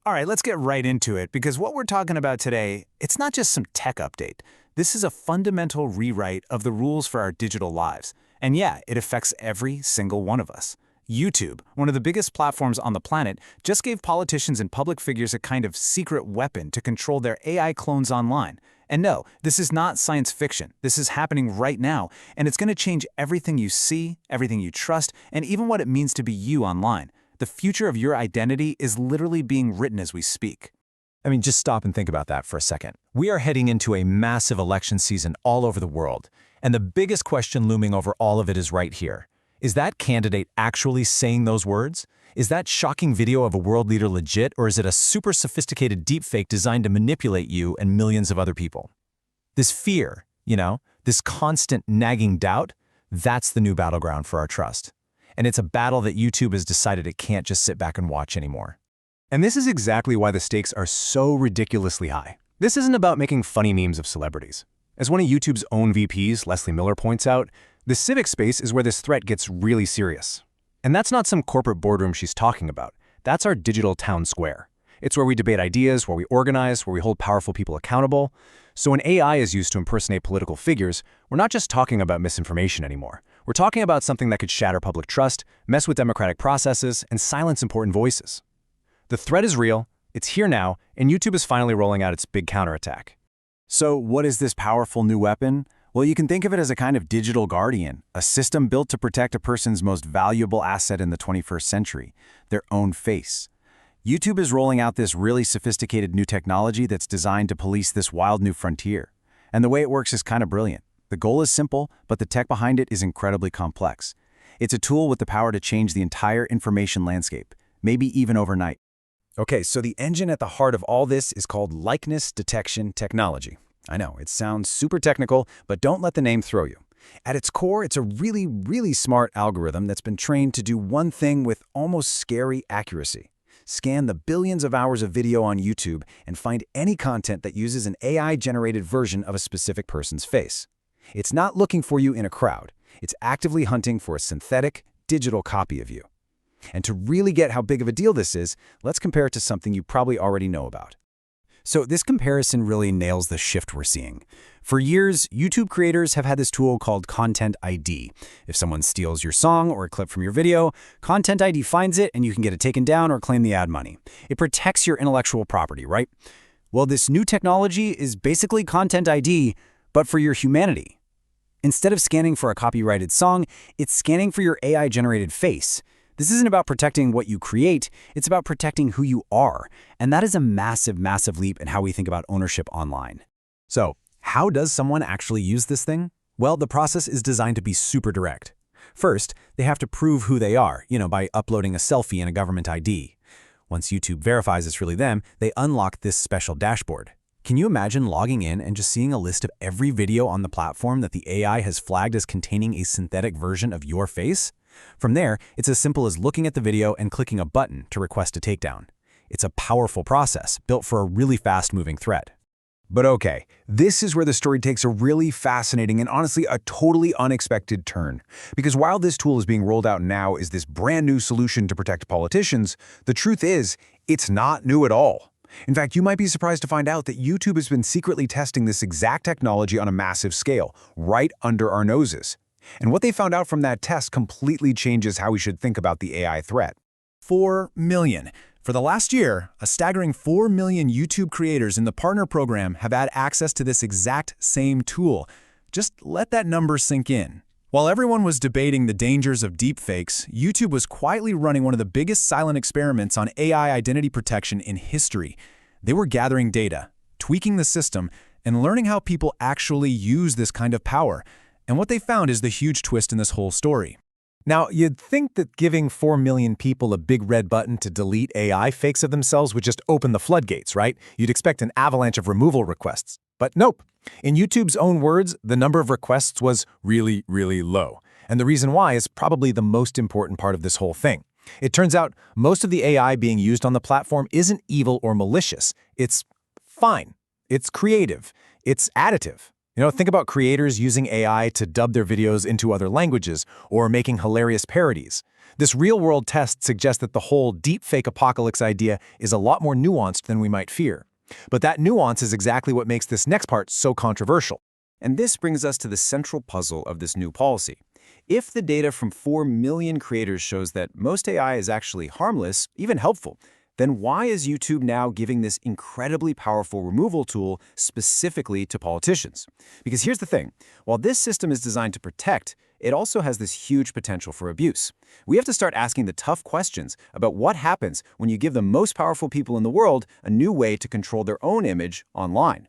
All right, let's get right into it, because what we're talking about today, it's not just some tech update. This is a fundamental rewrite of the rules for our digital lives. And yeah, it affects every single one of us. YouTube, one of the biggest platforms on the planet, just gave politicians and public figures a kind of secret weapon to control their AI clones online. And no, this is not science fiction. This is happening right now, and it's going to change everything you see, everything you trust, and even what it means to be you online. The future of your identity is literally being written as we speak. I mean, just stop and think about that for a second. We are heading into a massive election season all over the world, and the biggest question looming over all of it is right here. Is that candidate actually saying those words? Is that shocking video of a world leader legit, or is it a super sophisticated deepfake designed to manipulate you and millions of other people? This fear, this constant nagging doubt, that's the new battleground for our trust. And it's a battle that YouTube has decided it can't just sit back and watch anymore. And this is exactly why the stakes are so ridiculously high. This isn't about making funny memes of celebrities. As one of YouTube's own VPs, Leslie Miller, points out, the civic space is where this threat gets really serious. And that's not some corporate boardroom she's talking about. That's our digital town square. It's where we debate ideas, where we organize, where we hold powerful people accountable. So when AI is used to impersonate political figures, we're not just talking about misinformation anymore. We're talking about something that could shatter public trust, mess with democratic processes, and silence important voices. The threat is real, it's here now, and YouTube is finally rolling out its big counterattack. So what is this powerful new weapon? Well, you can think of it as a kind of digital guardian, a system built to protect a person's most valuable asset in the 21st century, their own face. YouTube is rolling out this really sophisticated new technology that's designed to police this wild new frontier. And the way it works is kind of brilliant. The goal is simple, but the tech behind it is incredibly complex. It's a tool with the power to change the entire information landscape, maybe even overnight. Okay, so the engine at the heart of all this is called likeness detection technology. I know, it sounds super technical, but don't let the name throw you. At its core, it's a really, really smart algorithm that's been trained to do one thing with almost scary accuracy. Scan the billions of hours of video on YouTube and find any content that uses an AI-generated version of a specific person's face. It's not looking for you in a crowd. It's actively hunting for a synthetic, digital copy of you. And to really get how big of a deal this is, let's compare it to something you probably already know about. So this comparison really nails the shift we're seeing. For years, YouTube creators have had this tool called Content ID. If someone steals your song or a clip from your video, Content ID finds it and you can get it taken down or claim the ad money. It protects your intellectual property, right? Well, this new technology is basically Content ID, but for your humanity. Instead of scanning for a copyrighted song, it's scanning for your AI-generated face. This isn't about protecting what you create, it's about protecting who you are. And that is a massive, massive leap in how we think about ownership online. So, how does someone actually use this thing? Well, the process is designed to be super direct. First, they have to prove who they are, by uploading a selfie and a government ID. Once YouTube verifies it's really them, they unlock this special dashboard. Can you imagine logging in and just seeing a list of every video on the platform that the AI has flagged as containing a synthetic version of your face? From there, it's as simple as looking at the video and clicking a button to request a takedown. It's a powerful process built for a really fast-moving threat. But okay, this is where the story takes a really fascinating and honestly a totally unexpected turn. Because while this tool is being rolled out now as this brand new solution to protect politicians, the truth is, it's not new at all. In fact, you might be surprised to find out that YouTube has been secretly testing this exact technology on a massive scale, right under our noses. And what they found out from that test completely changes how we should think about the AI threat. 4 million. For the last year, a staggering 4 million YouTube creators in the partner program have had access to this exact same tool. Just let that number sink in. While everyone was debating the dangers of deepfakes, YouTube was quietly running one of the biggest silent experiments on AI identity protection in history. They were gathering data, tweaking the system, and learning how people actually use this kind of power. And what they found is the huge twist in this whole story. Now, you'd think that giving 4 million people a big red button to delete AI fakes of themselves would just open the floodgates, right? You'd expect an avalanche of removal requests. But nope. In YouTube's own words, the number of requests was really, really low. And the reason why is probably the most important part of this whole thing. It turns out most of the AI being used on the platform isn't evil or malicious. It's fine. It's creative. It's additive. Think about creators using AI to dub their videos into other languages or making hilarious parodies. This real-world test suggests that the whole deepfake apocalypse idea is a lot more nuanced than we might fear. But that nuance is exactly what makes this next part so controversial. And this brings us to the central puzzle of this new policy. If the data from 4 million creators shows that most AI is actually harmless, even helpful, then why is YouTube now giving this incredibly powerful removal tool specifically to politicians? Because here's the thing, while this system is designed to protect, it also has this huge potential for abuse. We have to start asking the tough questions about what happens when you give the most powerful people in the world a new way to control their own image online.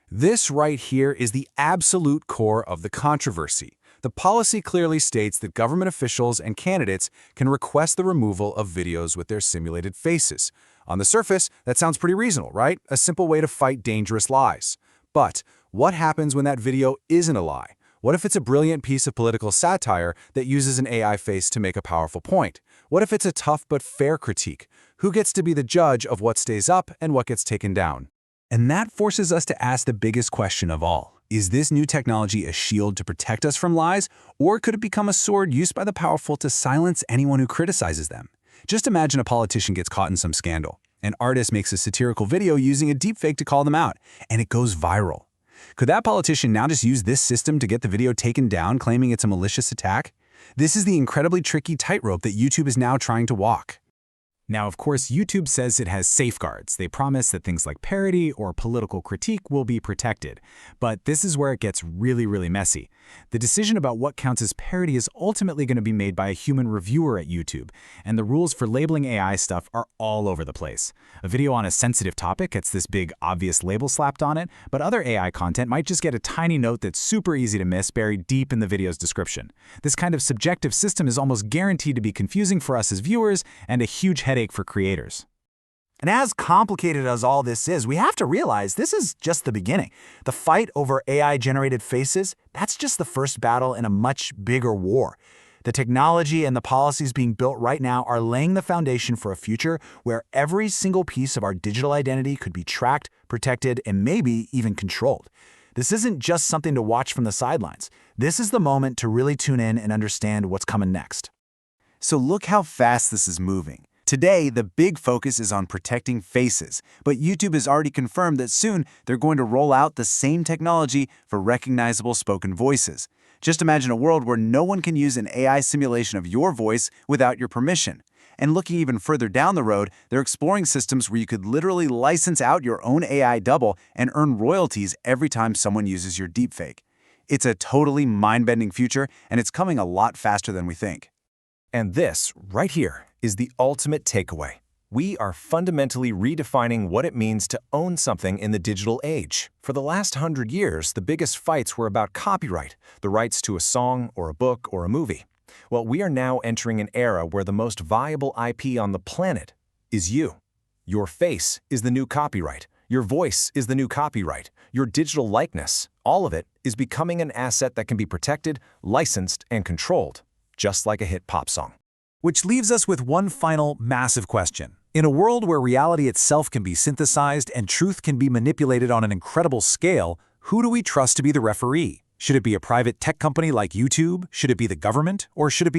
This right here is the absolute core of the controversy. The policy clearly states that government officials and candidates can request the removal of videos with their simulated faces. On the surface, that sounds pretty reasonable, right? A simple way to fight dangerous lies. But what happens when that video isn't a lie? What if it's a brilliant piece of political satire that uses an AI face to make a powerful point? What if it's a tough but fair critique? Who gets to be the judge of what stays up and what gets taken down? And that forces us to ask the biggest question of all. Is this new technology a shield to protect us from lies, or could it become a sword used by the powerful to silence anyone who criticizes them? Just imagine a politician gets caught in some scandal. An artist makes a satirical video using a deepfake to call them out, and it goes viral. Could that politician now just use this system to get the video taken down, claiming it's a malicious attack? This is the incredibly tricky tightrope that YouTube is now trying to walk. Now, of course, YouTube says it has safeguards. They promise that things like parody or political critique will be protected. But this is where it gets really messy. The decision about what counts as parody is ultimately going to be made by a human reviewer at YouTube, and the rules for labeling AI stuff are all over the place. A video on a sensitive topic gets this big, obvious label slapped on it, but other AI content might just get a tiny note that's super easy to miss buried deep in the video's description. This kind of subjective system is almost guaranteed to be confusing for us as viewers and a huge headache for creators. And as complicated as all this is, we have to realize this is just the beginning. The fight over AI-generated faces, that's just the first battle in a much bigger war. The technology and the policies being built right now are laying the foundation for a future where every single piece of our digital identity could be tracked, protected, and maybe even controlled. This isn't just something to watch from the sidelines. This is the moment to really tune in and understand what's coming next. So look how fast this is moving. Today, the big focus is on protecting faces, but YouTube has already confirmed that soon they're going to roll out the same technology for recognizable spoken voices. Just imagine a world where no one can use an AI simulation of your voice without your permission. And looking even further down the road, they're exploring systems where you could literally license out your own AI double and earn royalties every time someone uses your deepfake. It's a totally mind-bending future, and it's coming a lot faster than we think. And this, right here, is the ultimate takeaway. We are fundamentally redefining what it means to own something in the digital age. For the last 100 years, the biggest fights were about copyright, the rights to a song or a book or a movie. Well, we are now entering an era where the most viable IP on the planet is you. Your face is the new copyright. Your voice is the new copyright. Your digital likeness, all of it, is becoming an asset that can be protected, licensed, and controlled, just like a hit pop song. Which leaves us with one final massive question. In a world where reality itself can be synthesized and truth can be manipulated on an incredible scale, who do we trust to be the referee? Should it be a private tech company like YouTube? Should it be the government? Or should it be